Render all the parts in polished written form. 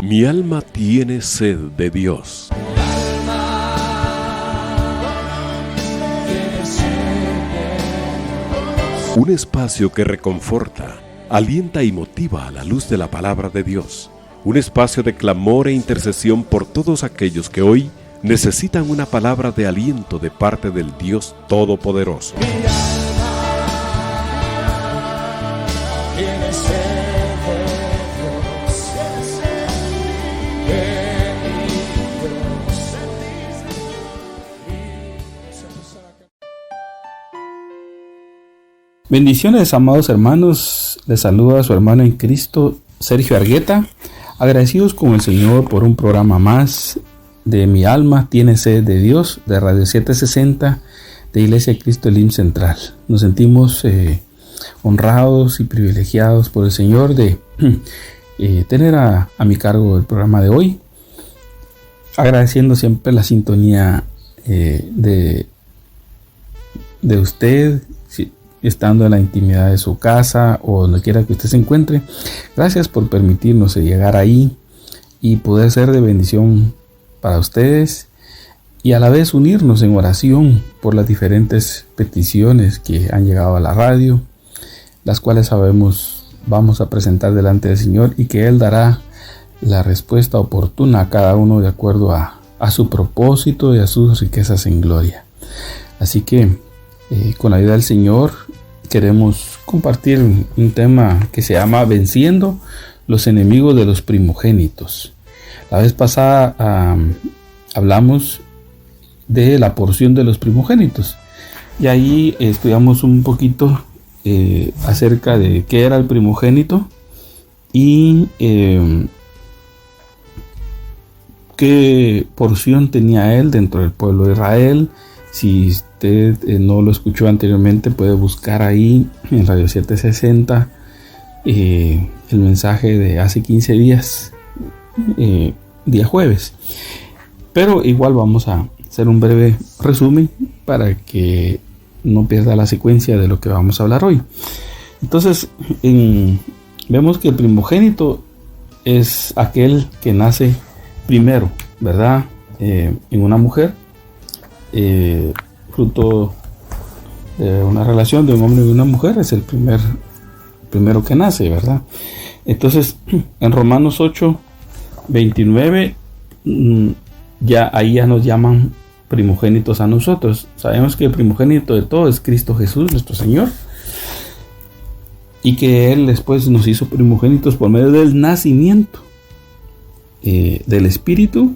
Mi alma tiene sed de Dios. Un espacio que reconforta, alienta y motiva a la luz de la palabra de Dios. Un espacio de clamor e intercesión por todos aquellos que hoy necesitan una palabra de aliento de parte del Dios Todopoderoso. Bendiciones, amados hermanos. Les saluda a su hermano en Cristo, Sergio Argueta, agradecidos con el Señor por un programa más de Mi alma tiene sed de Dios, de Radio 760, de Iglesia de Cristo Elim Central. Nos sentimos honrados y privilegiados por el Señor de tener a mi cargo el programa de hoy, agradeciendo siempre la sintonía de usted, estando en la intimidad de su casa o donde quiera que usted se encuentre. Gracias por permitirnos llegar ahí y poder ser de bendición para ustedes y a la vez unirnos en oración por las diferentes peticiones que han llegado a la radio, las cuales sabemos vamos a presentar delante del Señor y que Él dará la respuesta oportuna a cada uno de acuerdo a su propósito y a sus riquezas en gloria. Así que con la ayuda del Señor queremos compartir un tema que se llama Venciendo los enemigos de los primogénitos. La vez pasada hablamos de la porción de los primogénitos y ahí estudiamos un poquito acerca de qué era el primogénito y qué porción tenía él dentro del pueblo de Israel. Si usted no lo escuchó anteriormente, puede buscar ahí en Radio 760 el mensaje de hace 15 días, día jueves. Pero igual vamos a hacer un breve resumen para que no pierda la secuencia de lo que vamos a hablar hoy. Entonces, vemos que el primogénito es aquel que nace primero, ¿verdad? En una mujer. Fruto de una relación de un hombre y una mujer, es el primero que nace, ¿verdad? Entonces, en Romanos 8:29, ahí ya nos llaman primogénitos a nosotros. Sabemos que el primogénito de todo es Cristo Jesús, nuestro Señor, y que Él después nos hizo primogénitos por medio del nacimiento del Espíritu,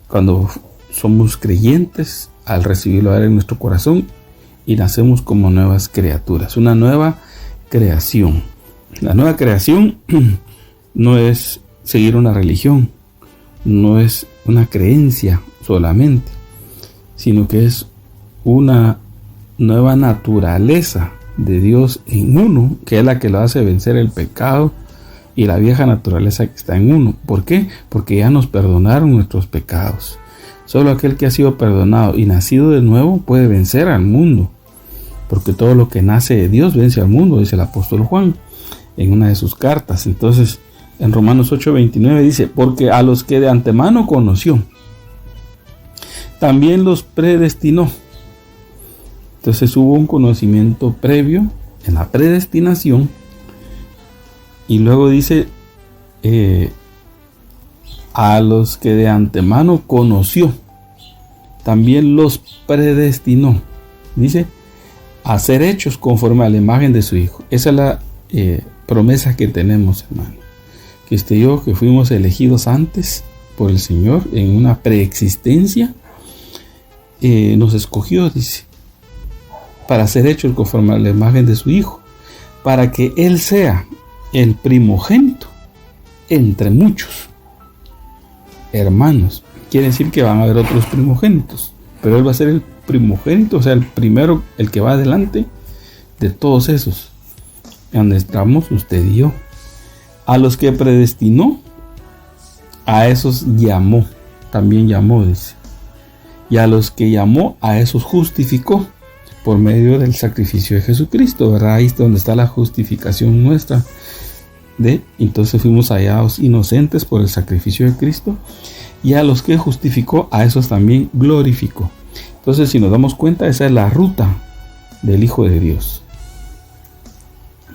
cuando somos creyentes al recibirlo en nuestro corazón y nacemos como nuevas criaturas, una nueva creación. La nueva creación no es seguir una religión, no es una creencia solamente, sino que es una nueva naturaleza de Dios en uno, que es la que lo hace vencer el pecado y la vieja naturaleza que está en uno. ¿Por qué? Porque ya nos perdonaron nuestros pecados. Solo aquel que ha sido perdonado y nacido de nuevo puede vencer al mundo, porque todo lo que nace de Dios vence al mundo, dice el apóstol Juan en una de sus cartas. Entonces, en Romanos 8:29 dice: porque a los que de antemano conoció, también los predestinó. Entonces hubo un conocimiento previo en la predestinación, y luego dice a los que de antemano conoció, también los predestinó, dice, a ser hechos conforme a la imagen de su Hijo. Esa es la promesa que tenemos, hermano, que usted y yo, que fuimos elegidos antes por el Señor en una preexistencia, nos escogió, dice, para ser hechos conforme a la imagen de su Hijo, para que Él sea el primogénito entre muchos hermanos. Quiere decir que van a haber otros primogénitos, pero Él va a ser el primogénito, o sea, el primero, el que va adelante de todos esos, donde estamos usted y yo. A los que predestinó, a esos llamó, también llamó, dice. Y a los que llamó, a esos justificó por medio del sacrificio de Jesucristo, ¿verdad? Ahí es donde está la justificación nuestra, Entonces fuimos hallados inocentes por el sacrificio de Cristo, y a los que justificó, a esos también glorificó. Entonces, si nos damos cuenta, esa es la ruta del Hijo de Dios,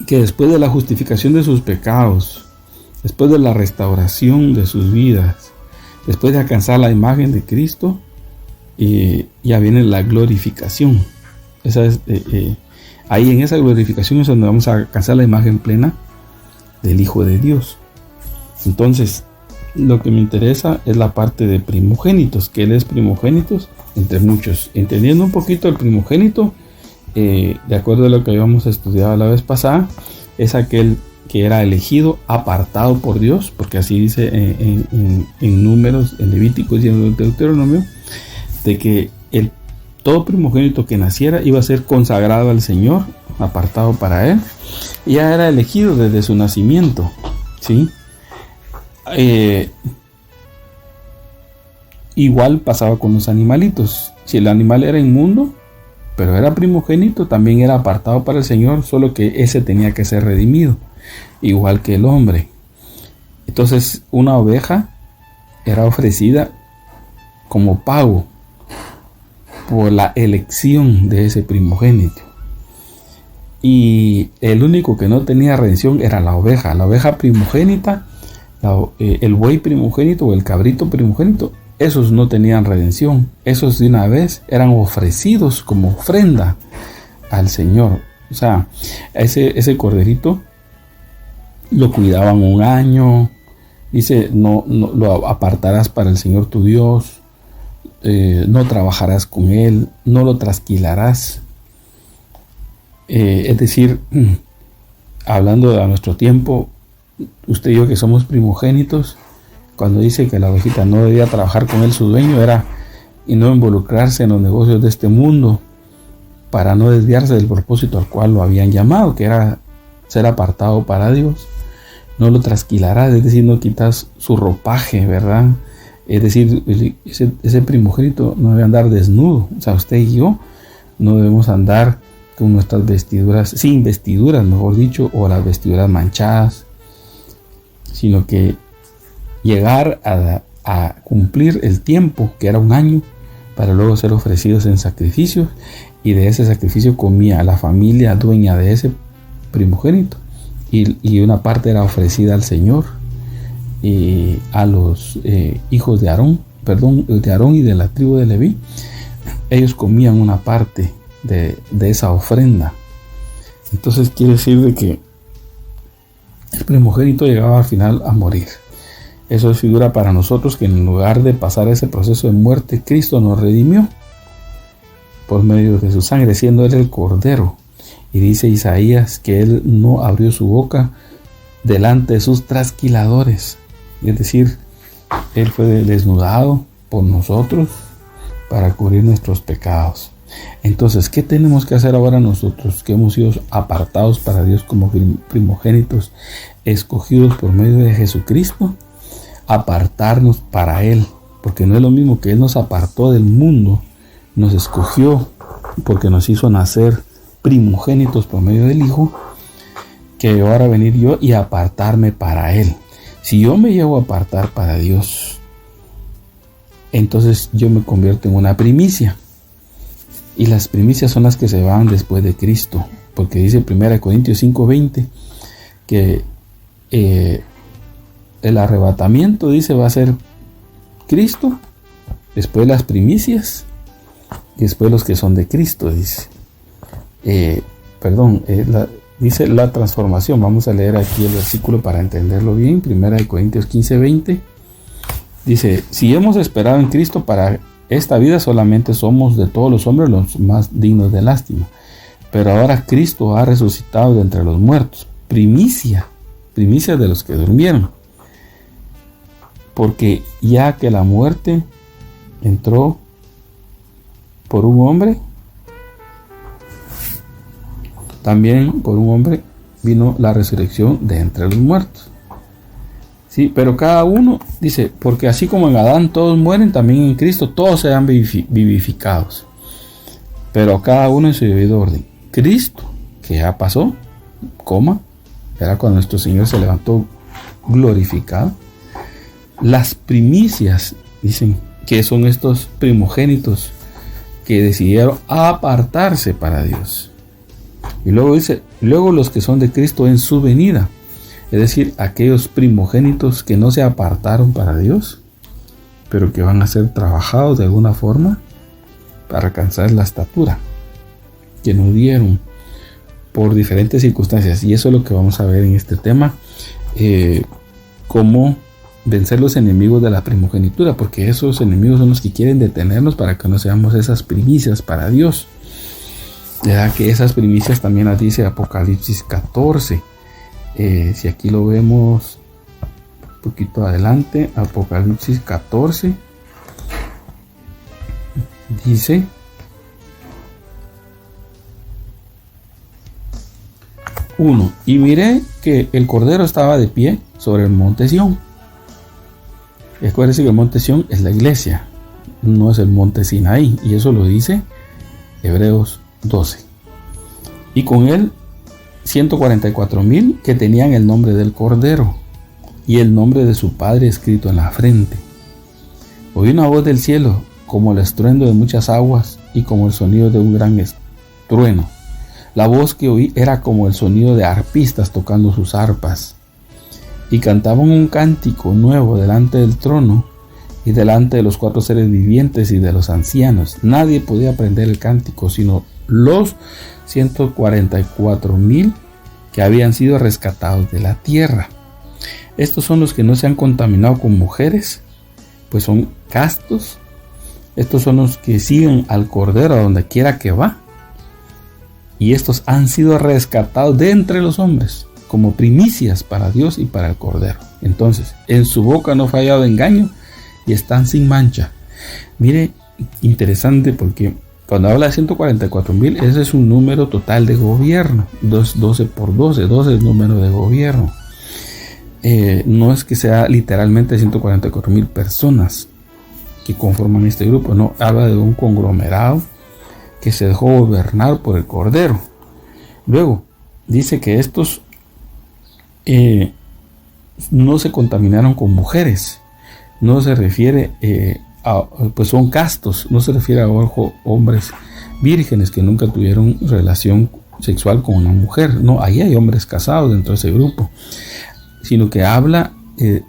que después de la justificación de sus pecados, después de la restauración de sus vidas, después de alcanzar la imagen de Cristo, ya viene la glorificación. Ahí en esa glorificación es donde vamos a alcanzar la imagen plena del Hijo de Dios. Entonces, lo que me interesa es la parte de primogénitos, que Él es primogénitos entre muchos. Entendiendo un poquito el primogénito, de acuerdo a lo que habíamos estudiado la vez pasada, es aquel que era elegido, apartado por Dios, porque así dice en Números, en Levíticos y en Deuteronomio, de que todo primogénito que naciera iba a ser consagrado al Señor, apartado para Él. Ya era elegido desde su nacimiento, ¿sí? Igual pasaba con los animalitos. Si el animal era inmundo, pero era primogénito, también era apartado para el Señor, solo que ese tenía que ser redimido, igual que el hombre. Entonces, una oveja era ofrecida como pago por la elección de ese primogénito. Y el único que no tenía redención era la oveja primogénita, el buey primogénito o el cabrito primogénito. Esos no tenían redención. Esos de una vez eran ofrecidos como ofrenda al Señor. O sea, ese corderito lo cuidaban un año. Dice, no lo apartarás para el Señor tu Dios. No trabajarás con él. No lo trasquilarás. Es decir, hablando de nuestro tiempo, usted y yo que somos primogénitos, cuando dice que la ovejita no debía trabajar con él su dueño, era y no involucrarse en los negocios de este mundo, para no desviarse del propósito al cual lo habían llamado, que era ser apartado para Dios. No lo trasquilarás, es decir, no quitas su ropaje, ¿verdad? Es decir, ese primogénito no debe andar desnudo. O sea, usted y yo no debemos andar con nuestras vestiduras, sin vestiduras, mejor dicho, o las vestiduras manchadas, sino que llegar a cumplir el tiempo, que era un año, para luego ser ofrecidos en sacrificios, y de ese sacrificio comía la familia dueña de ese primogénito, y una parte era ofrecida al Señor y a los hijos de Aarón, de Aarón y de la tribu de Leví. Ellos comían una parte de esa ofrenda. Entonces quiere decir de que el primogénito llegaba al final a morir. Eso es figura para nosotros, que en lugar de pasar ese proceso de muerte, Cristo nos redimió por medio de su sangre, siendo Él el Cordero. Y dice Isaías que Él no abrió su boca delante de sus trasquiladores. Es decir, Él fue desnudado por nosotros para cubrir nuestros pecados. Entonces, ¿qué tenemos que hacer ahora nosotros que hemos sido apartados para Dios como primogénitos, escogidos por medio de Jesucristo? Apartarnos para Él, porque no es lo mismo que Él nos apartó del mundo, nos escogió porque nos hizo nacer primogénitos por medio del Hijo, que ahora venir yo y apartarme para Él. Si yo me llevo a apartar para Dios, entonces yo me convierto en una primicia, y las primicias son las que se van después de Cristo, porque dice 1 Corintios 5:20 que el arrebatamiento, dice, va a ser Cristo, después las primicias, y después los que son de Cristo, dice. Dice la transformación. Vamos a leer aquí el versículo para entenderlo bien. 1 Corintios 15:20 dice: si hemos esperado en Cristo para esta vida, solamente somos de todos los hombres los más dignos de lástima, pero ahora Cristo ha resucitado de entre los muertos, primicia de los que durmieron, porque ya que la muerte entró por un hombre, también por un hombre vino la resurrección de entre los muertos. Sí, pero cada uno, dice, porque así como en Adán todos mueren, también en Cristo todos serán vivificados, pero cada uno en su debido orden. Cristo, que ya pasó, era cuando nuestro Señor se levantó glorificado. Las primicias, dicen, que son estos primogénitos que decidieron apartarse para Dios. Y luego dice, luego los que son de Cristo en su venida, es decir, aquellos primogénitos que no se apartaron para Dios, pero que van a ser trabajados de alguna forma para alcanzar la estatura que no dieron por diferentes circunstancias. Y eso es lo que vamos a ver en este tema, cómo vencer los enemigos de la primogenitura, porque esos enemigos son los que quieren detenernos para que no seamos esas primicias para Dios. Ya que esas primicias también las dice Apocalipsis 14. Si aquí lo vemos un poquito adelante, Apocalipsis 14 dice: uno, y miré que el Cordero estaba de pie sobre el monte Sión. Acuérdense que el monte Sión es la iglesia, no es el monte Sinaí, y eso lo dice Hebreos 12. Y con él 144,000 que tenían el nombre del Cordero y el nombre de su Padre escrito en la frente. Oí una voz del cielo como el estruendo de muchas aguas y como el sonido de un gran trueno. La voz que oí era como el sonido de arpistas tocando sus arpas. Y cantaban un cántico nuevo delante del trono y delante de los 4 seres vivientes y de los ancianos. Nadie podía aprender el cántico sino los 144,000 que habían sido rescatados de la tierra. Estos son los que no se han contaminado con mujeres, pues son castos. Estos son los que siguen al Cordero a donde quiera que va. Y estos han sido rescatados de entre los hombres como primicias para Dios y para el Cordero. Entonces, en su boca no ha fallado engaño y están sin mancha. Mire, interesante, porque cuando habla de 144,000, ese es un número total de gobierno. 12 por 12, 12 es el número de gobierno. No es que sea literalmente 144,000 personas que conforman este grupo, no, habla de un conglomerado que se dejó gobernar por el Cordero. Luego, dice que estos no se contaminaron con mujeres. No se refiere pues son castos, no se refiere a hombres vírgenes que nunca tuvieron relación sexual con una mujer. No, ahí hay hombres casados dentro de ese grupo, sino que habla,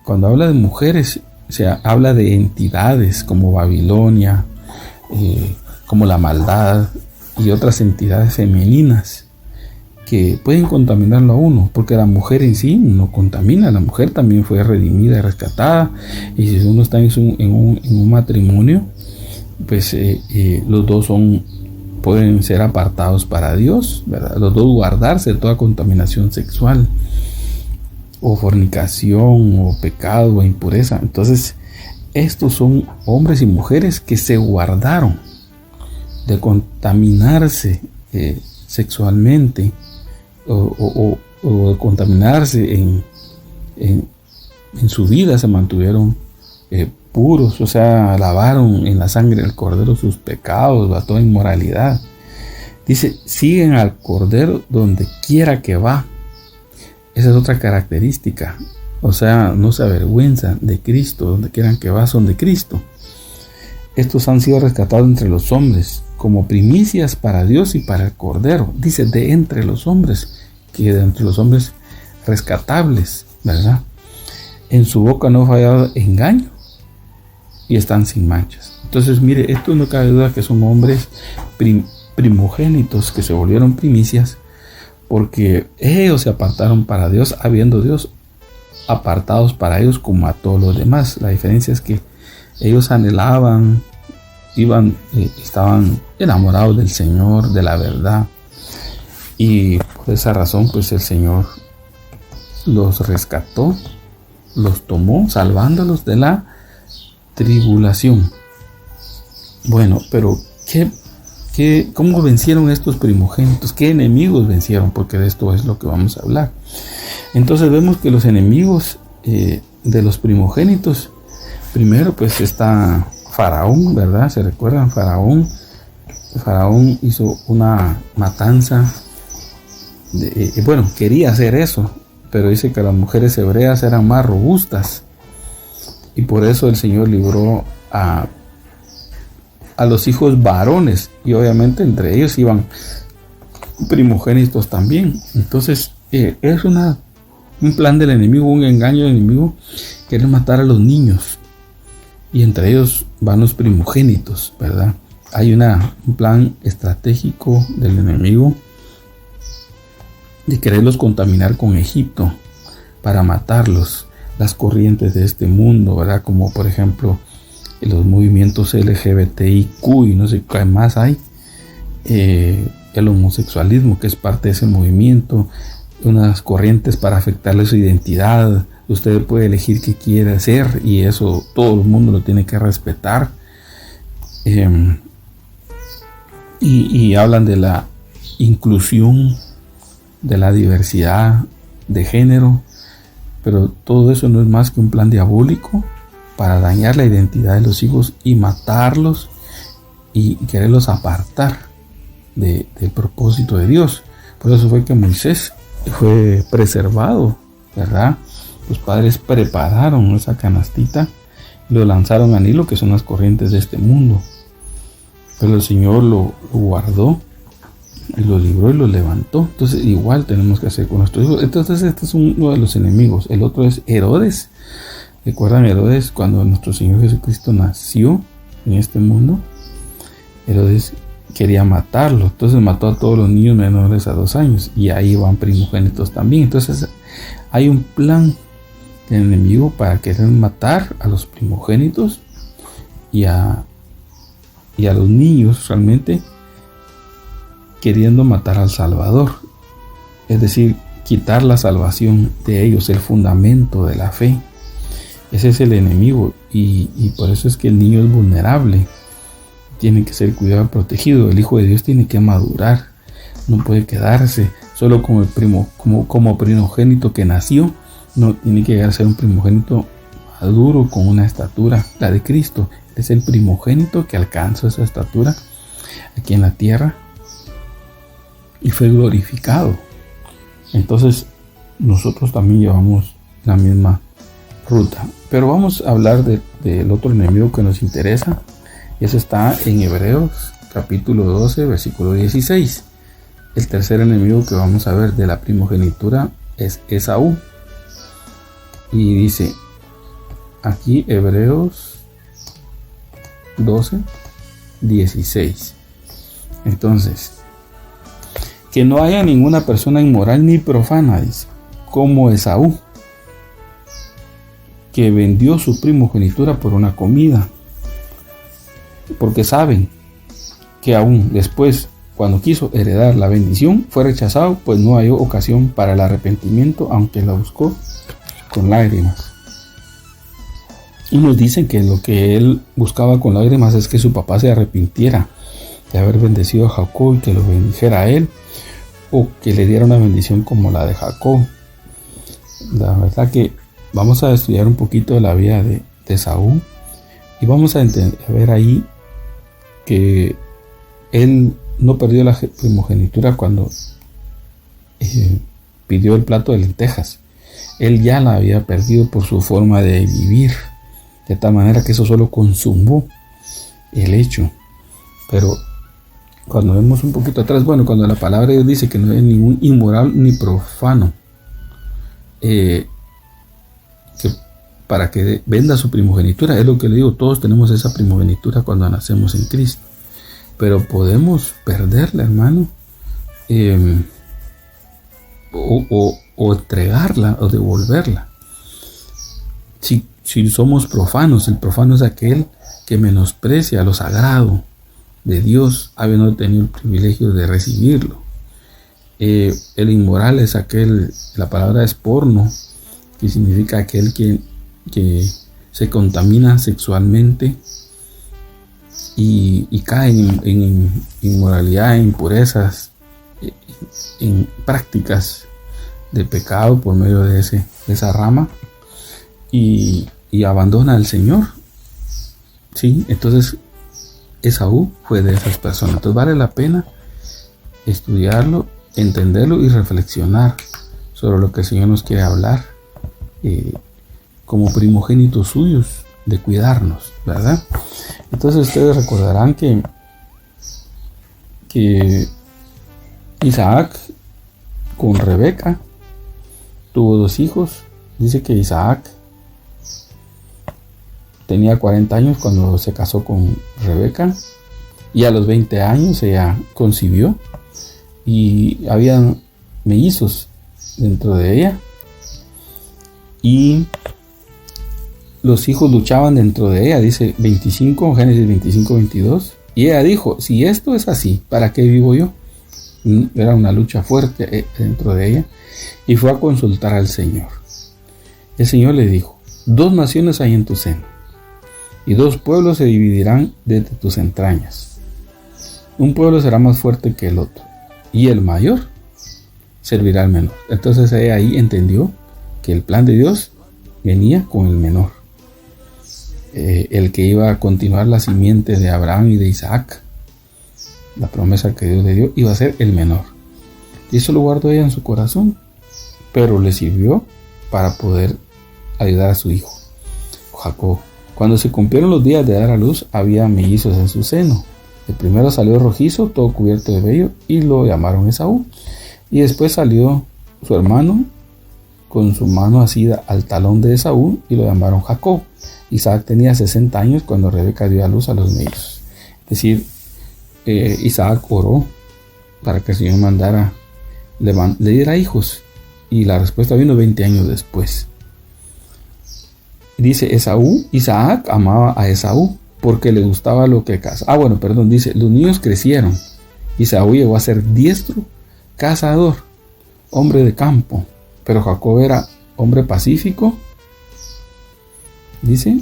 cuando habla de mujeres, o sea, habla de entidades como Babilonia, como la maldad y otras entidades femeninas que pueden contaminarlo a uno, porque la mujer en sí no contamina. La mujer también fue redimida y rescatada, y si uno está en un matrimonio, pues los dos pueden ser apartados para Dios, ¿verdad? Los dos guardarse de toda contaminación sexual o fornicación o pecado o impureza. Entonces estos son hombres y mujeres que se guardaron de contaminarse sexualmente o de contaminarse en su vida. Se mantuvieron puros, o sea, lavaron en la sangre del Cordero sus pecados, a toda inmoralidad. Dice, siguen al Cordero donde quiera que va. Esa es otra característica, o sea, no se avergüenzan de Cristo. Donde quieran que va son de Cristo. Estos han sido rescatados entre los hombres como primicias para Dios y para el Cordero. Dice de entre los hombres, que de entre los hombres rescatables, ¿verdad? En su boca no ha fallado engaño y están sin manchas. Entonces, mire, esto no cabe duda que son hombres primogénitos que se volvieron primicias, porque ellos se apartaron para Dios, habiendo Dios apartados para ellos como a todos los demás. La diferencia es que ellos anhelaban, estaban enamorados del Señor, de la verdad, y por esa razón pues el Señor los rescató, los tomó, salvándolos de la tribulación. Bueno, pero ¿cómo vencieron estos primogénitos? ¿Qué enemigos vencieron? Porque de esto es lo que vamos a hablar. Entonces vemos que los enemigos de los primogénitos, primero pues está Faraón, ¿verdad? ¿Se recuerdan? Faraón hizo una matanza. Quería hacer eso. pero dice que las mujeres hebreas eran más robustas, y por eso el Señor libró a los hijos varones, y obviamente entre ellos iban primogénitos también. Entonces es un plan del enemigo, un engaño del enemigo, quiere matar a los niños, y entre ellos van los primogénitos, ¿verdad? Hay un plan estratégico del enemigo de quererlos contaminar con Egipto para matarlos, las corrientes de este mundo, ¿verdad? Como por ejemplo los movimientos LGBTIQ y no sé qué más hay, el homosexualismo, que es parte de ese movimiento, unas corrientes para afectarle su identidad. Usted puede elegir qué quiere hacer y eso todo el mundo lo tiene que respetar. Y hablan de la inclusión, de la diversidad de género, pero todo eso no es más que un plan diabólico para dañar la identidad de los hijos y matarlos y quererlos apartar del propósito de Dios. Por eso fue que Moisés fue preservado, ¿verdad? Los padres prepararon esa canastita y lo lanzaron al Nilo, que son las corrientes de este mundo. Pero el Señor lo guardó y lo libró y lo levantó. Entonces igual tenemos que hacer con nuestros hijos. Entonces este es uno de los enemigos. El otro es Herodes. ¿Recuerdan Herodes cuando nuestro Señor Jesucristo nació en este mundo? Herodes quería matarlo, entonces mató a todos los niños menores a 2 años, y ahí van primogénitos también. Entonces hay un plan del enemigo para querer matar a los primogénitos y a los niños, realmente queriendo matar al Salvador, es decir, quitar la salvación de ellos, el fundamento de la fe. Ese es el enemigo, y por eso es que el niño es vulnerable, tiene que ser cuidado y protegido. El Hijo de Dios tiene que madurar, no puede quedarse solo como como primogénito que nació. No, tiene que llegar a ser un primogénito maduro con una estatura, la de Cristo. Es el primogénito que alcanzó esa estatura aquí en la tierra y fue glorificado. Entonces nosotros también llevamos la misma ruta, pero vamos a hablar del otro enemigo que nos interesa. Eso está en Hebreos capítulo 12 versículo 16. El tercer enemigo que vamos a ver de la primogenitura es Esaú, y dice aquí Hebreos 12 16. Entonces, que no haya ninguna persona inmoral ni profana, dice, como Esaú, que vendió su primogenitura por una comida, porque saben que aún después, cuando quiso heredar la bendición, fue rechazado, pues no halló ocasión para el arrepentimiento, aunque la buscó con lágrimas. Y nos dicen que lo que él buscaba con lágrimas es que su papá se arrepintiera de haber bendecido a Jacob y que lo bendijera a él, o que le diera una bendición como la de Jacob. La verdad que vamos a estudiar un poquito de la vida de Esaú, y vamos a ver ahí que él no perdió la primogenitura cuando pidió el plato de lentejas. Él ya la había perdido por su forma de vivir, de tal manera que eso solo consumó el hecho. Pero cuando vemos un poquito atrás, bueno, cuando la palabra de Dios dice que no hay ningún inmoral ni profano, que para que venda su primogenitura, es lo que le digo, todos tenemos esa primogenitura cuando nacemos en Cristo, pero podemos perderla, hermano, o entregarla o devolverla si somos profanos. El profano es aquel que menosprecia lo sagrado de Dios, habiendo tenido el privilegio de recibirlo. El inmoral es aquel, la palabra es porno, que significa aquel que se contamina sexualmente y cae en inmoralidad, en impurezas, en prácticas de pecado por medio de esa rama, y abandona al Señor. ¿Sí? Entonces Esaú fue de esas personas. Entonces vale la pena estudiarlo, entenderlo y reflexionar sobre lo que el Señor nos quiere hablar como primogénitos suyos, de cuidarnos, ¿verdad? Entonces ustedes recordarán que Isaac con Rebeca tuvo 2 hijos. Dice que Isaac tenía 40 años cuando se casó con Rebeca, y a los 20 años ella concibió, y había mellizos dentro de ella, y los hijos luchaban dentro de ella. Dice Génesis 25:22, y ella dijo: si esto es así, ¿para qué vivo yo? Era una lucha fuerte dentro de ella, y fue a consultar al Señor. El Señor le dijo: 2 naciones hay en tu seno, y 2 pueblos se dividirán desde tus entrañas. Un pueblo será más fuerte que el otro, y el mayor servirá al menor. Entonces ella ahí entendió que el plan de Dios venía con el menor, el que iba a continuar la simiente de Abraham y de Isaac. La promesa que Dios le dio iba a ser el menor, y eso lo guardó ella en su corazón, pero le sirvió para poder ayudar a su hijo Jacob. Cuando se cumplieron los días de dar a luz, había mellizos en su seno. El primero salió rojizo, todo cubierto de vello, y lo llamaron Esaú. Y después salió su hermano con su mano asida al talón de Esaú, y lo llamaron Jacob. Isaac tenía 60 años cuando Rebeca dio a luz a los mellizos. Es decir, Isaac oró para que el Señor le diera hijos, y la respuesta vino 20 años después. Dice Isaac amaba a Esaú porque le gustaba lo que cazaba. Dice, los niños crecieron. Esaú llegó a ser diestro, cazador, hombre de campo, pero Jacob era hombre pacífico, dice,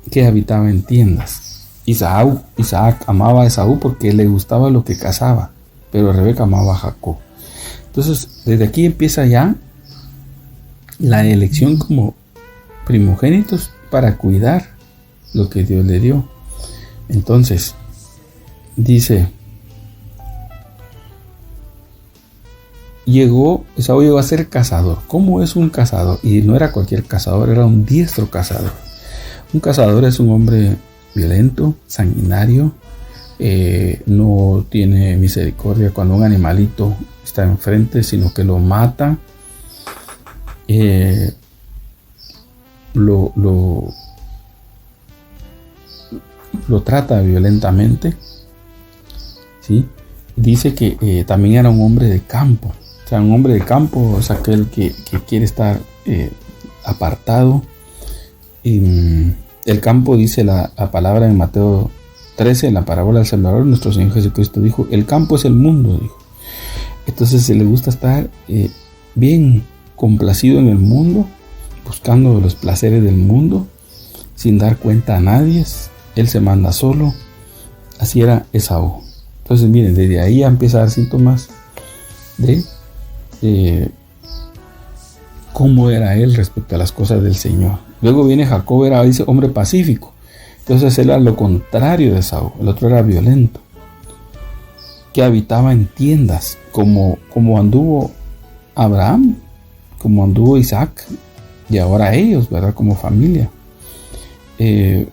que habitaba en tiendas. Isaac amaba a Esaú porque le gustaba lo que cazaba, pero Rebeca amaba a Jacob. Entonces, desde aquí empieza ya la elección como primogénitos para cuidar lo que Dios le dio. Entonces, dice, Esaú llegó a ser cazador. ¿Cómo es un cazador? Y no era cualquier cazador, era un diestro cazador. Un cazador es un hombre violento, sanguinario, no tiene misericordia cuando un animalito está enfrente, sino que lo mata, lo trata violentamente, ¿sí? Dice que también era un hombre de campo. O sea, un hombre de campo es aquel que quiere estar apartado. Y el campo, dice la palabra en Mateo 13, en la parábola del sembrador, nuestro Señor Jesucristo dijo: el campo es el mundo, dijo. Entonces, si le gusta estar bien complacido en el mundo, buscando los placeres del mundo, sin dar cuenta a nadie, él se manda solo. Así era Esaú. Entonces, miren, desde ahí ya empieza a dar síntomas de cómo era él respecto a las cosas del Señor. Luego viene Jacob, dice, hombre pacífico. Entonces él era lo contrario de Esaú. El otro era violento, que habitaba en tiendas, como anduvo Abraham, como anduvo Isaac, y ahora ellos, ¿verdad? Como familia. Él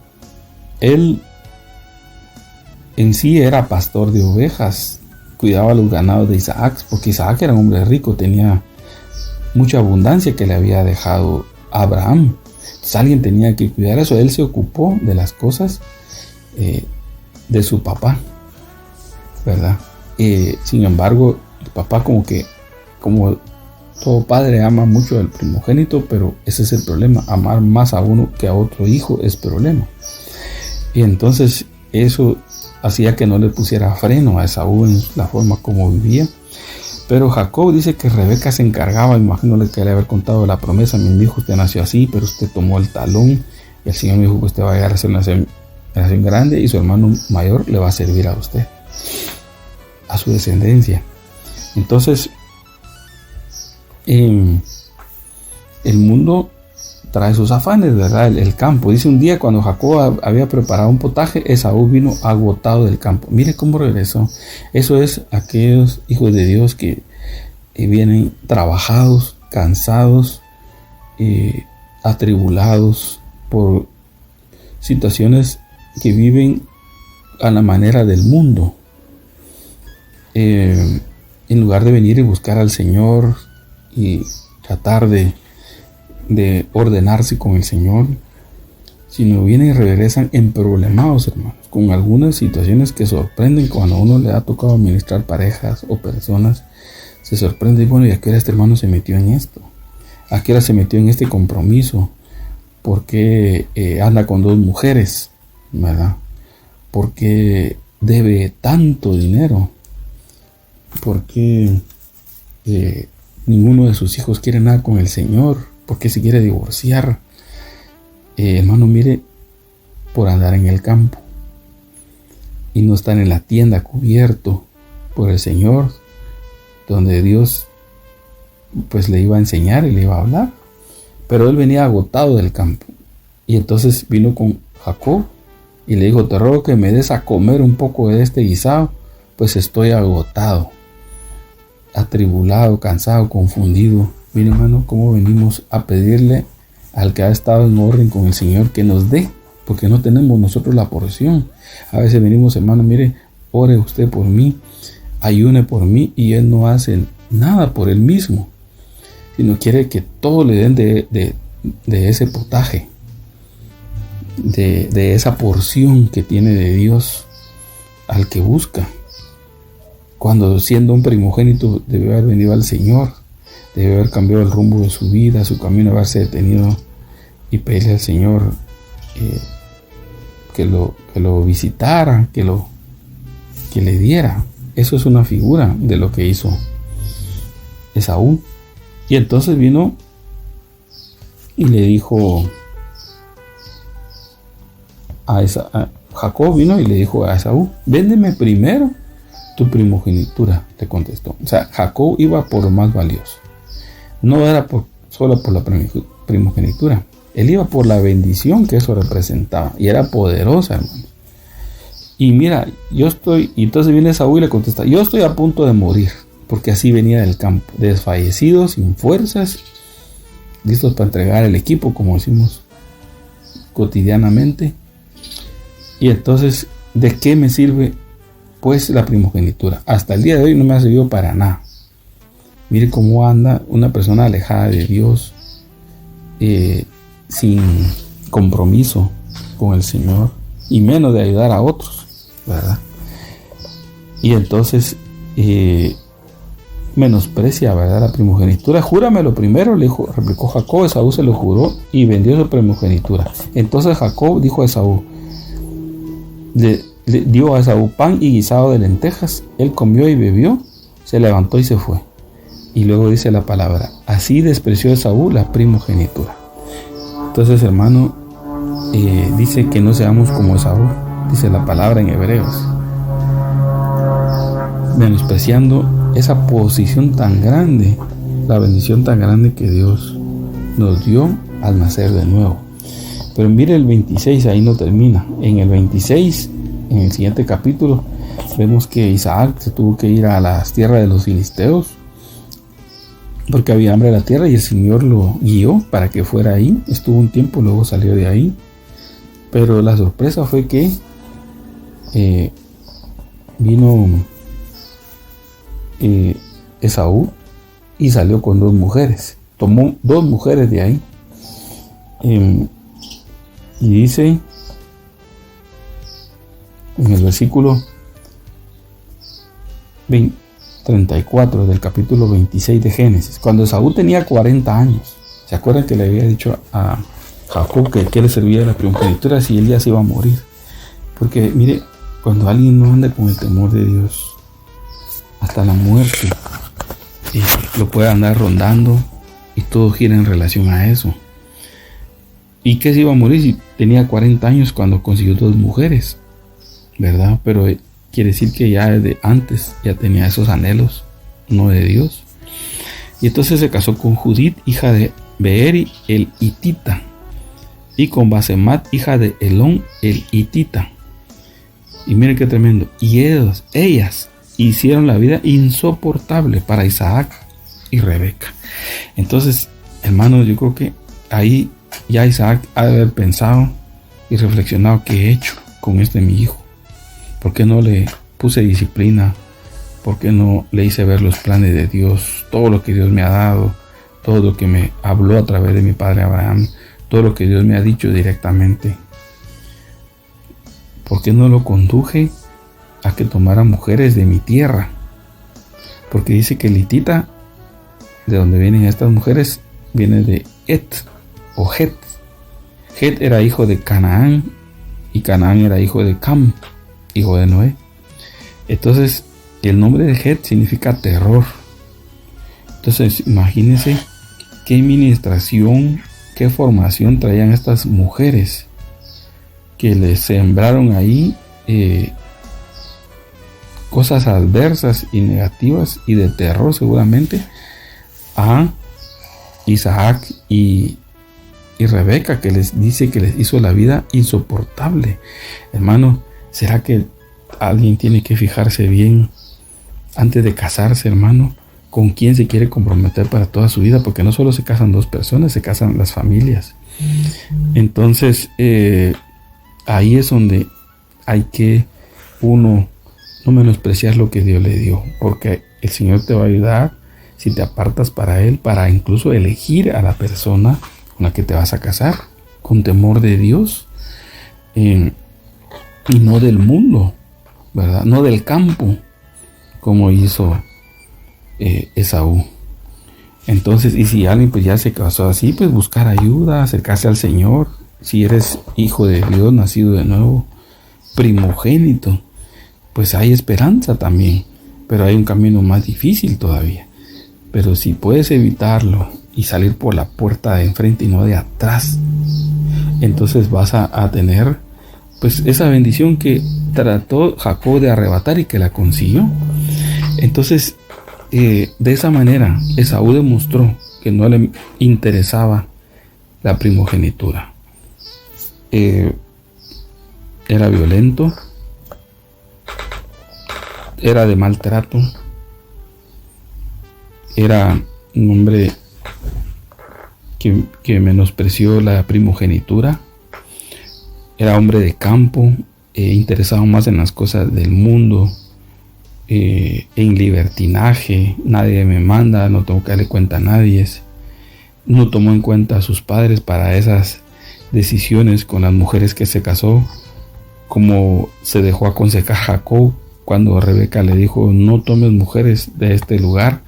en sí era pastor de ovejas, cuidaba los ganados de Isaac, porque Isaac era un hombre rico, tenía mucha abundancia que le había dejado Abraham. Entonces alguien tenía que cuidar eso. Él se ocupó de las cosas de su papá, ¿verdad? Sin embargo, el papá como todo padre ama mucho al primogénito, pero ese es el problema. Amar más a uno que a otro hijo es problema. Y entonces eso hacía que no le pusiera freno a Esaú en la forma como vivía. Pero Jacob dice que Rebeca se encargaba, imagino que le haber contado la promesa: mi hijo, usted nació así, pero usted tomó el talón, y el Señor me dijo que usted va a llegar a ser una nación grande, y su hermano mayor le va a servir a usted, a su descendencia. Entonces, el mundo trae sus afanes, ¿verdad? El campo. Dice, un día cuando Jacob había preparado un potaje, Esaú vino agotado del campo. Mire cómo regresó. Eso es aquellos hijos de Dios que vienen trabajados, cansados, atribulados por situaciones que viven a la manera del mundo. En lugar de venir y buscar al Señor y tratar de ordenarse con el Señor, sino vienen y regresan emproblemados, hermanos, con algunas situaciones que sorprenden. Cuando a uno le ha tocado administrar parejas o personas, se sorprende, y bueno, ¿y a qué hora este hermano se metió en esto? ¿A qué hora se metió en este compromiso? ¿Por qué anda con 2 mujeres? ¿Verdad? ¿Por qué debe tanto dinero? ¿Por qué ninguno de sus hijos quiere nada con el Señor? ¿Por qué se quiere divorciar? Hermano, mire, por andar en el campo y no estar en la tienda cubierto por el Señor, donde Dios pues le iba a enseñar y le iba a hablar. Pero él venía agotado del campo, y entonces vino con Jacob y le dijo: te ruego que me des a comer un poco de este guisado, pues estoy agotado, atribulado, cansado, confundido. Mire, hermano, cómo venimos a pedirle al que ha estado en orden con el Señor que nos dé, porque no tenemos nosotros la porción. A veces venimos: hermano, mire, ore usted por mí, ayune por mí, y él no hace nada por él mismo, sino quiere que todo le den de ese potaje, de esa porción que tiene de Dios al que busca, cuando siendo un primogénito debe haber venido al Señor, debe haber cambiado el rumbo de su vida, su camino, haberse detenido y pedirle al Señor que lo visitara, que le diera. Eso es una figura de lo que hizo Esaú. Y entonces vino y le dijo Jacob vino y le dijo a Esaú: véndeme primero tu primogenitura, le contestó. O sea, Jacob iba por lo más valioso. No era solo por la primogenitura. Él iba por la bendición que eso representaba. Y era poderosa, hermano. Y mira, y entonces viene Esaú y le contesta: yo estoy a punto de morir. Porque así venía del campo, desfallecido, sin fuerzas, listos para entregar el equipo, como decimos cotidianamente. Y entonces, ¿de qué me sirve pues la primogenitura? Hasta el día de hoy no me ha servido para nada. Mire cómo anda una persona alejada de Dios, sin compromiso con el Señor, y menos de ayudar a otros, ¿verdad? Y entonces menosprecia, ¿verdad?, la primogenitura. Júramelo primero, replicó Jacob. Esaú se lo juró y vendió su primogenitura. Entonces Jacob dijo a Esaú, le dio a Esaú pan y guisado de lentejas. Él comió y bebió, se levantó y se fue. Y luego dice la palabra: así despreció Esaú la primogenitura. Entonces, hermano, dice que no seamos como Esaú, dice la palabra en Hebreos, menospreciando esa posición tan grande, la bendición tan grande que Dios nos dio al nacer de nuevo. Pero mire el 26, ahí no termina. En el 26, en el siguiente capítulo, vemos que Isaac se tuvo que ir a las tierras de los filisteos porque había hambre en la tierra, y el Señor lo guió para que fuera ahí. Estuvo un tiempo, luego salió de ahí. Pero la sorpresa fue que vino Esaú y salió con 2 mujeres. Tomó 2 mujeres de ahí. Y dice en el versículo 34 del capítulo 26 de Génesis, cuando Esaú tenía 40 años. ¿Se acuerdan que le había dicho a Jacob que le servía de la primogenitura si él ya se iba a morir? Porque mire, cuando alguien no anda con el temor de Dios, hasta la muerte lo puede andar rondando, y todo gira en relación a eso. ¿Y qué se iba a morir si tenía 40 años cuando consiguió 2 mujeres? ¿Verdad? Pero quiere decir que ya desde antes ya tenía esos anhelos, no de Dios. Y entonces se casó con Judith, hija de Beeri el hitita, y con Basemat, hija de Elón el hitita. Y miren qué tremendo. Y ellas hicieron la vida insoportable para Isaac, y Rebeca. Entonces, hermanos, yo creo que ahí ya Isaac ha de haber pensado y reflexionado qué he hecho con mi hijo. ¿Por qué no le puse disciplina? ¿Por qué no le hice ver los planes de Dios? Todo lo que Dios me ha dado, todo lo que me habló a través de mi padre Abraham, todo lo que Dios me ha dicho directamente. ¿Por qué no lo conduje a que tomara mujeres de mi tierra? Porque dice que Litita, de donde vienen estas mujeres, viene de Et o Het. Het era hijo de Canaán y Canaán era hijo de Cam, hijo de Noé. Entonces, el nombre de Het significa terror. Entonces, imagínense qué administración, qué formación traían estas mujeres que les sembraron ahí cosas adversas y negativas y de terror seguramente a Isaac y Rebeca, que les dice que les hizo la vida insoportable. Hermano, ¿será que alguien tiene que fijarse bien antes de casarse, hermano, con quién se quiere comprometer para toda su vida? Porque no solo se casan dos personas, se casan las familias. Entonces, ahí es donde hay que uno no menospreciar lo que Dios le dio, porque el Señor te va a ayudar si te apartas para Él, para incluso elegir a la persona con la que te vas a casar, con temor de Dios, y no del mundo, ¿verdad? No del campo, como hizo Esaú. Entonces, y si alguien pues ya se casó así, pues buscar ayuda, acercarse al Señor. Si eres hijo de Dios, nacido de nuevo, primogénito, pues hay esperanza también, pero hay un camino más difícil todavía. Pero si puedes evitarlo y salir por la puerta de enfrente y no de atrás, entonces vas a tener pues esa bendición que trató Jacob de arrebatar y que la consiguió. Entonces, de esa manera, Esaú demostró que no le interesaba la primogenitura. Era violento, era de maltrato, era un hombre que menospreció la primogenitura, era hombre de campo, interesado más en las cosas del mundo, en libertinaje. Nadie me manda, no tengo que darle cuenta a nadie. No tomó en cuenta a sus padres para esas decisiones con las mujeres que se casó, como se dejó aconsejar Jacob cuando Rebeca le dijo: no tomes mujeres de este lugar,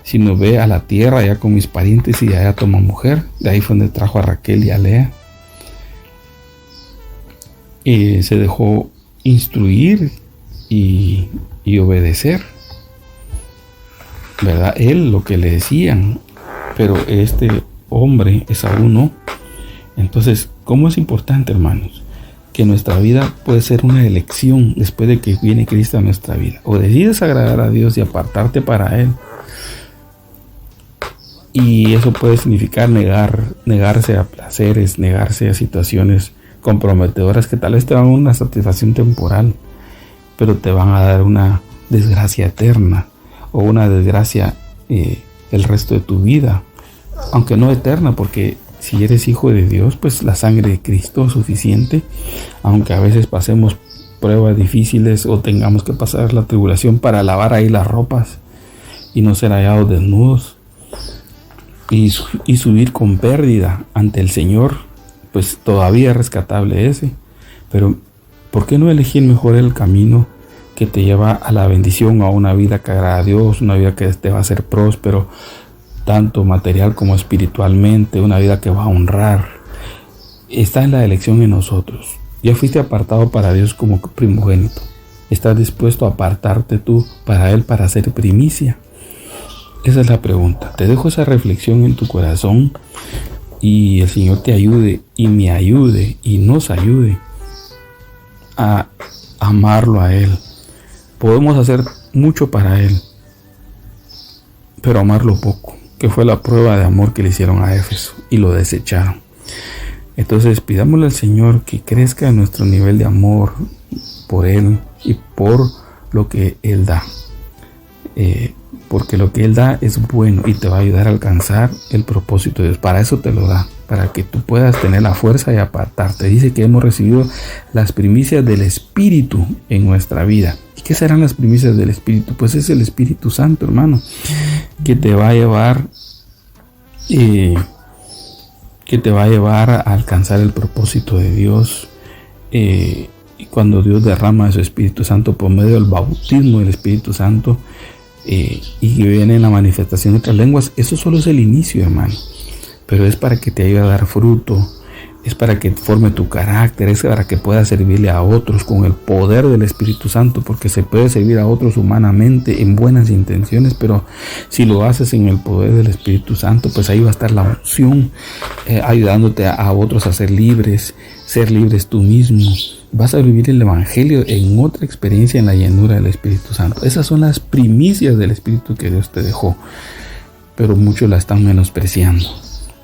sino ve a la tierra allá con mis parientes y allá toma mujer. De ahí fue donde trajo a Raquel y a Lea. Se dejó instruir y obedecer, ¿verdad? Él lo que le decían, pero este hombre, Esaú, no. Entonces, ¿cómo es importante, hermanos? Que nuestra vida puede ser una elección después de que viene Cristo a nuestra vida. O decides agradar a Dios y apartarte para Él. Y eso puede significar negarse a placeres, negarse a situaciones comprometedoras que tal vez te dan una satisfacción temporal, pero te van a dar una desgracia eterna o una desgracia el resto de tu vida, aunque no eterna, porque si eres hijo de Dios, pues la sangre de Cristo es suficiente, aunque a veces pasemos pruebas difíciles o tengamos que pasar la tribulación para lavar ahí las ropas y no ser hallados desnudos y subir con pérdida ante el Señor, pues todavía es rescatable ese. Pero ¿por qué no elegir mejor el camino que te lleva a la bendición, a una vida que agrada a Dios, una vida que te va a hacer próspero, tanto material como espiritualmente, una vida que va a honrar? Está en la elección en nosotros. Ya fuiste apartado para Dios como primogénito. ¿Estás dispuesto a apartarte tú para Él, para ser primicia? Esa es la pregunta. Te dejo esa reflexión en tu corazón y el Señor te ayude y me ayude y nos ayude a amarlo a Él. Podemos hacer mucho para Él, pero amarlo poco, que fue la prueba de amor que le hicieron a Éfeso y lo desecharon. Entonces pidámosle al Señor que crezca nuestro nivel de amor por Él y por lo que Él da. porque lo que Él da es bueno y te va a ayudar a alcanzar el propósito de Dios. Para eso te lo da, para que tú puedas tener la fuerza y apartarte. Dice que hemos recibido las primicias del Espíritu en nuestra vida. ¿Y qué serán las primicias del Espíritu? Pues es el Espíritu Santo, hermano, que te va a llevar a alcanzar el propósito de Dios. Y cuando Dios derrama su Espíritu Santo por medio del bautismo del Espíritu Santo, y viene la manifestación de otras lenguas, eso solo es el inicio, hermano, pero es para que te ayude a dar fruto, es para que forme tu carácter, es para que puedas servirle a otros con el poder del Espíritu Santo, porque se puede servir a otros humanamente en buenas intenciones, pero si lo haces en el poder del Espíritu Santo, pues ahí va a estar la unción, ayudándote a otros a ser libres tú mismo. Vas a vivir el Evangelio en otra experiencia en la llenura del Espíritu Santo. Esas son las primicias del Espíritu que Dios te dejó, pero muchos la están menospreciando.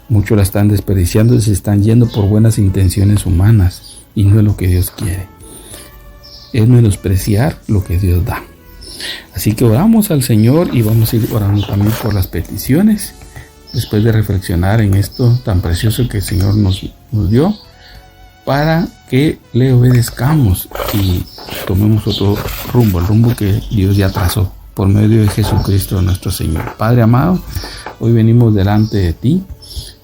Muchos la están desperdiciando y se están yendo por buenas intenciones humanas, y no es lo que Dios quiere. Es menospreciar lo que Dios da. Así que oramos al Señor y vamos a ir orando también por las peticiones, después de reflexionar en esto tan precioso que el Señor nos dio, para que le obedezcamos y tomemos otro rumbo, el rumbo que Dios ya trazó por medio de Jesucristo nuestro Señor. Padre amado, hoy venimos delante de ti,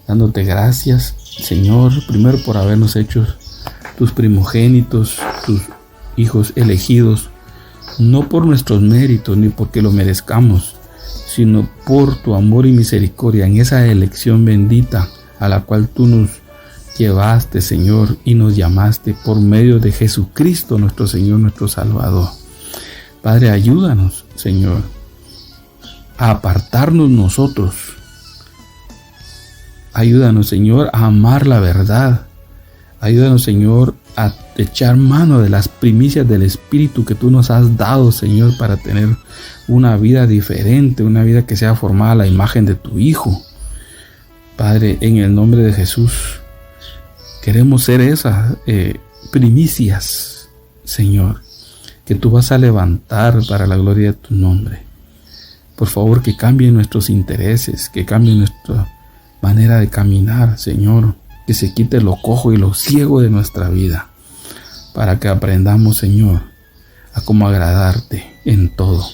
dándote gracias, Señor, primero por habernos hecho tus primogénitos, tus hijos elegidos, no por nuestros méritos ni porque lo merezcamos, sino por tu amor y misericordia en esa elección bendita a la cual tú nos llevaste, Señor, y nos llamaste por medio de Jesucristo nuestro Señor, nuestro Salvador. Padre, ayúdanos, Señor, a apartarnos nosotros. Ayúdanos, Señor, a amar la verdad. Ayúdanos, Señor, a echar mano de las primicias del Espíritu que tú nos has dado, Señor, para tener una vida diferente, una vida que sea formada a la imagen de tu Hijo. Padre, en el nombre de Jesús, queremos ser esas primicias, Señor, que tú vas a levantar para la gloria de tu nombre. Por favor, que cambien nuestros intereses, que cambie nuestra manera de caminar, Señor, que se quite lo cojo y lo ciego de nuestra vida, para que aprendamos, Señor, a cómo agradarte en todo.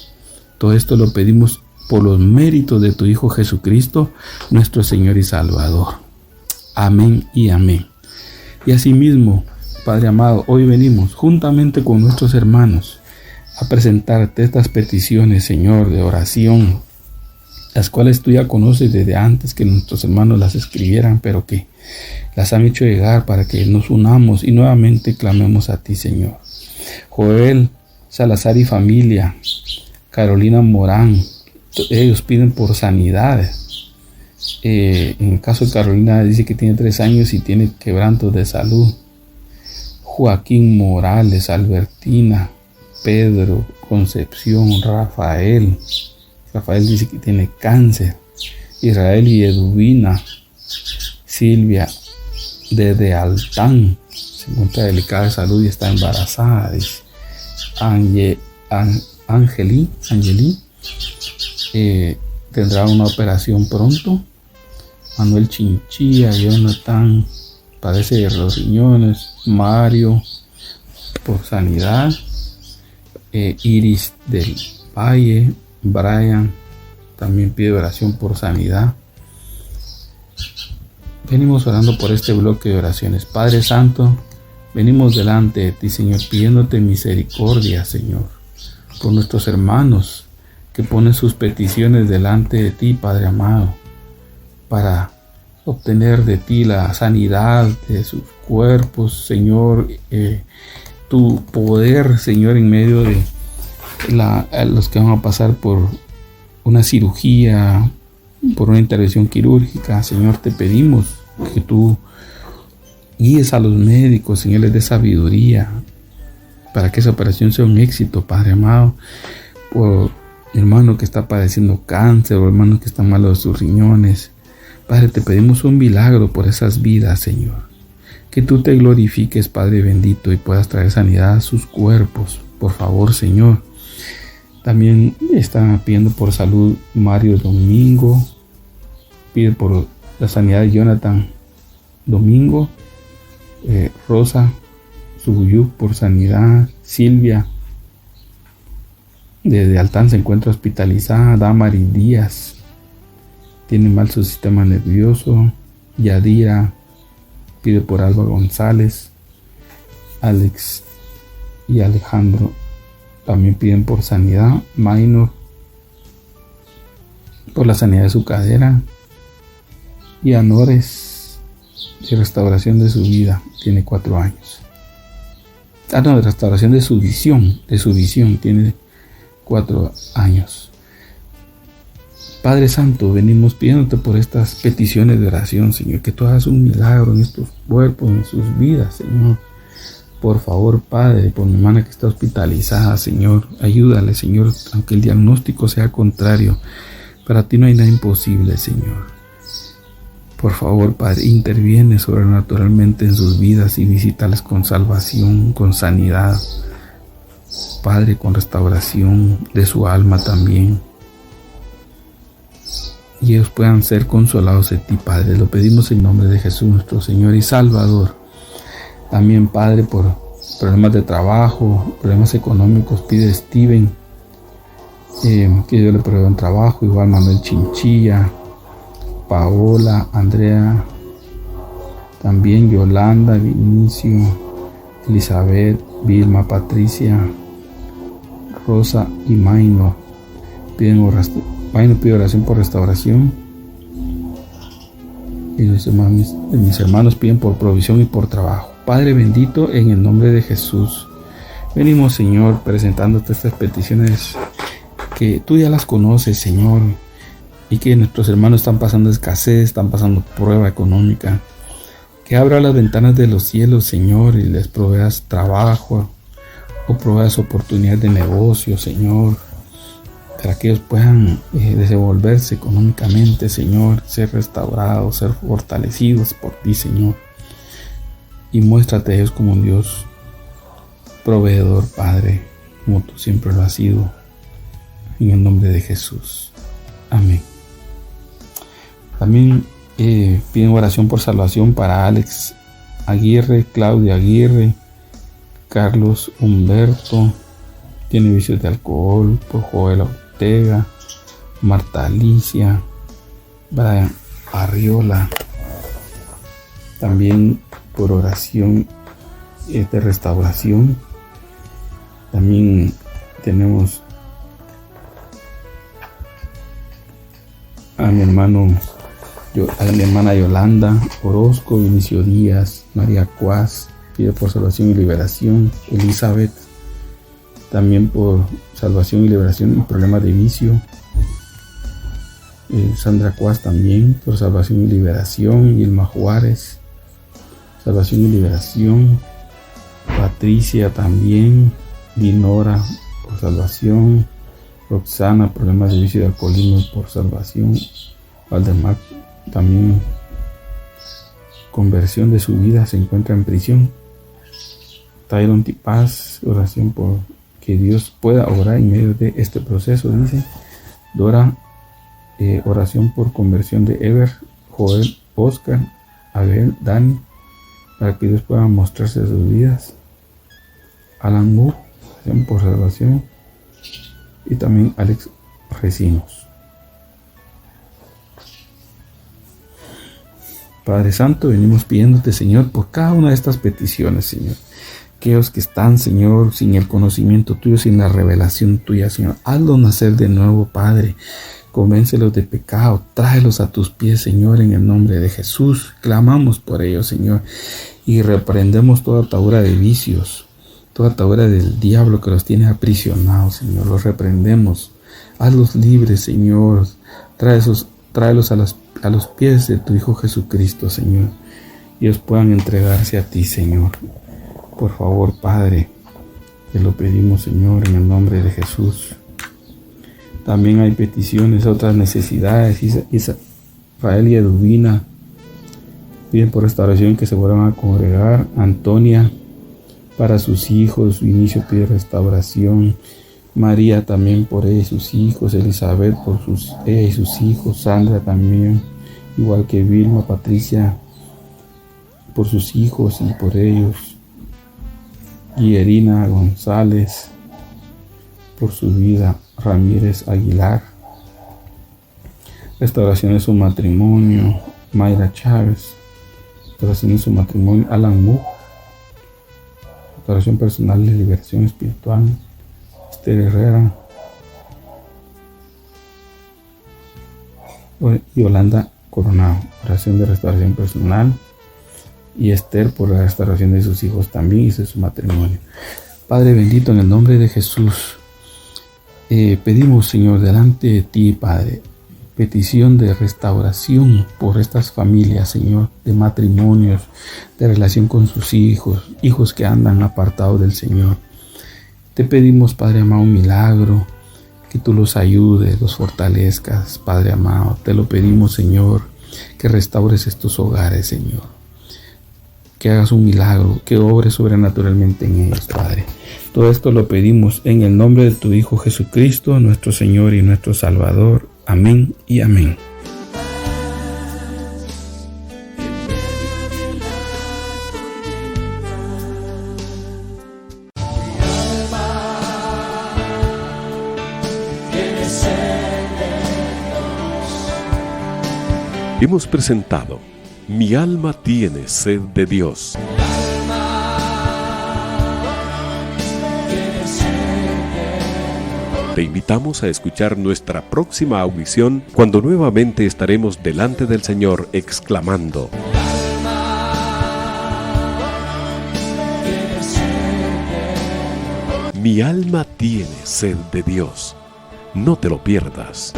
Todo esto lo pedimos por los méritos de tu Hijo Jesucristo, nuestro Señor y Salvador. Amén y amén. Y asimismo, Padre amado, hoy venimos juntamente con nuestros hermanos a presentarte estas peticiones, Señor, de oración, las cuales tú ya conoces desde antes que nuestros hermanos las escribieran, pero que las han hecho llegar para que nos unamos y nuevamente clamemos a ti, Señor. Joel Salazar y familia, Carolina Morán, ellos piden por sanidades. En el caso de Carolina dice que tiene 3 años y tiene quebrantos de salud. Joaquín Morales, Albertina, Pedro, Concepción, Rafael dice que tiene cáncer. Israel y Eduvina, Silvia desde Altán se encuentra delicada de salud y está embarazada. Dice Angelí tendrá una operación pronto. Manuel Chinchilla, Jonathan padece de los riñones. Mario por sanidad. Iris del Valle, Brian también pide oración por sanidad. Venimos orando por este bloque de oraciones. Padre Santo, venimos delante de ti, Señor, pidiéndote misericordia, Señor, por nuestros hermanos que ponen sus peticiones delante de ti, Padre amado, para obtener de ti la sanidad de sus cuerpos, Señor, tu poder, Señor, en medio de los que van a pasar por una cirugía, por una intervención quirúrgica. Señor, te pedimos que tú guíes a los médicos, Señor, les dé sabiduría para que esa operación sea un éxito, Padre amado, por hermano que está padeciendo cáncer o hermano que está malo de sus riñones. Padre, te pedimos un milagro por esas vidas, Señor. Que tú te glorifiques, Padre bendito, y puedas traer sanidad a sus cuerpos. Por favor, Señor. También está pidiendo por salud Mario Domingo. Pide por la sanidad de Jonathan Domingo. Rosa Suguyuk por sanidad. Silvia desde Altán se encuentra hospitalizada. Damari Díaz tiene mal su sistema nervioso. Yadira pide por Alba González. Alex y Alejandro también piden por sanidad. Minor por la sanidad de su cadera. Y Anores de restauración de su vida, tiene 4 años. De restauración de su visión, tiene 4 años. Padre Santo, venimos pidiéndote por estas peticiones de oración, Señor, que tú hagas un milagro en estos cuerpos, en sus vidas, Señor. Por favor, Padre, por mi hermana que está hospitalizada, Señor, ayúdale, Señor, aunque el diagnóstico sea contrario. Para ti no hay nada imposible, Señor. Por favor, Padre, interviene sobrenaturalmente en sus vidas y visítales con salvación, con sanidad. Padre, con restauración de su alma también. Y ellos puedan ser consolados de ti, Padre. Lo pedimos en nombre de Jesús, nuestro Señor y Salvador. También, Padre, por problemas de trabajo, problemas económicos, pide Steven que Dios le provea un trabajo. Igual Manuel Chinchilla, Paola, Andrea, también Yolanda, Vinicio, Elizabeth, Vilma, Patricia, Rosa y Maino pide oración por restauración. Y mis hermanos piden por provisión y por trabajo. Padre bendito, en el nombre de Jesús, venimos, Señor, presentándote estas peticiones que tú ya las conoces, Señor, y que nuestros hermanos están pasando escasez, están pasando prueba económica. Que abra las ventanas de los cielos, Señor, y les proveas trabajo o proveas oportunidades de negocio, Señor, para que ellos puedan desenvolverse económicamente, Señor, ser restaurados, ser fortalecidos por ti, Señor. Y muéstrate a ellos como un Dios proveedor, Padre, como tú siempre lo has sido, en el nombre de Jesús. Amén. También piden oración por salvación para Alex Aguirre, Claudia Aguirre, Carlos Humberto, tiene vicios de alcohol, por Joel Ortega, Marta Alicia, Brian Arriola. También por oración de restauración. También tenemos a mi hermana Yolanda Orozco, Vinicio Díaz, María Cuás, pide por salvación y liberación. Elizabeth, también por salvación y liberación y problemas de vicio. Sandra Cuás también por salvación y liberación. Ilma Juárez, salvación y liberación. Patricia también. Dinora por salvación. Roxana, problemas de vicio y de alcoholismo por salvación. Valdemar también, conversión de su vida, se encuentra en prisión. Tyron Tipaz, oración por que Dios pueda obrar en medio de este proceso, dice. Dora, oración por conversión de Ever, Joel, Oscar, Abel, Dani, para que Dios pueda mostrarse sus vidas. Alan Wu, oración por salvación. Y también Alex Recinos. Padre Santo, venimos pidiéndote, Señor, por cada una de estas peticiones, Señor. Aquellos que están, Señor, sin el conocimiento tuyo, sin la revelación tuya, Señor. Hazlos nacer de nuevo, Padre. Convéncelos de pecado. Tráelos a tus pies, Señor, en el nombre de Jesús. Clamamos por ellos, Señor. Y reprendemos toda atadura de vicios, toda atadura del diablo que los tiene aprisionados, Señor. Los reprendemos. Hazlos libres, Señor. Tráelos a los pies de tu Hijo Jesucristo, Señor. Y ellos puedan entregarse a ti, Señor. Por favor, Padre, te lo pedimos, Señor, en el nombre de Jesús. También hay peticiones, otras necesidades. Israel y Eduvina piden por restauración que se vuelvan a congregar. Antonia, para sus hijos. Vinicio pide restauración. María también por ella y sus hijos, Elizabeth por ella y sus hijos, Sandra también, igual que Vilma, Patricia por sus hijos y por ellos, Guillerina González por su vida, Ramírez Aguilar, restauración de su matrimonio, Mayra Chávez, restauración de su matrimonio, Alan Moore, restauración personal de liberación espiritual, Esther Herrera y Yolanda Coronado, oración de restauración personal, y Esther por la restauración de sus hijos también y de su matrimonio. Padre bendito, en el nombre de Jesús, pedimos, Señor, delante de ti, Padre, petición de restauración por estas familias, Señor, de matrimonios, de relación con sus hijos, hijos que andan apartados del Señor. Te pedimos, Padre amado, un milagro, que tú los ayudes, los fortalezcas, Padre amado. Te lo pedimos, Señor, que restaures estos hogares, Señor. Que hagas un milagro, que obres sobrenaturalmente en ellos, Padre. Todo esto lo pedimos en el nombre de tu Hijo Jesucristo, nuestro Señor y nuestro Salvador. Amén y amén. Hemos presentado Mi alma tiene sed de Dios. Te invitamos a escuchar nuestra próxima audición cuando nuevamente estaremos delante del Señor exclamando: Mi alma tiene sed de Dios. No te lo pierdas.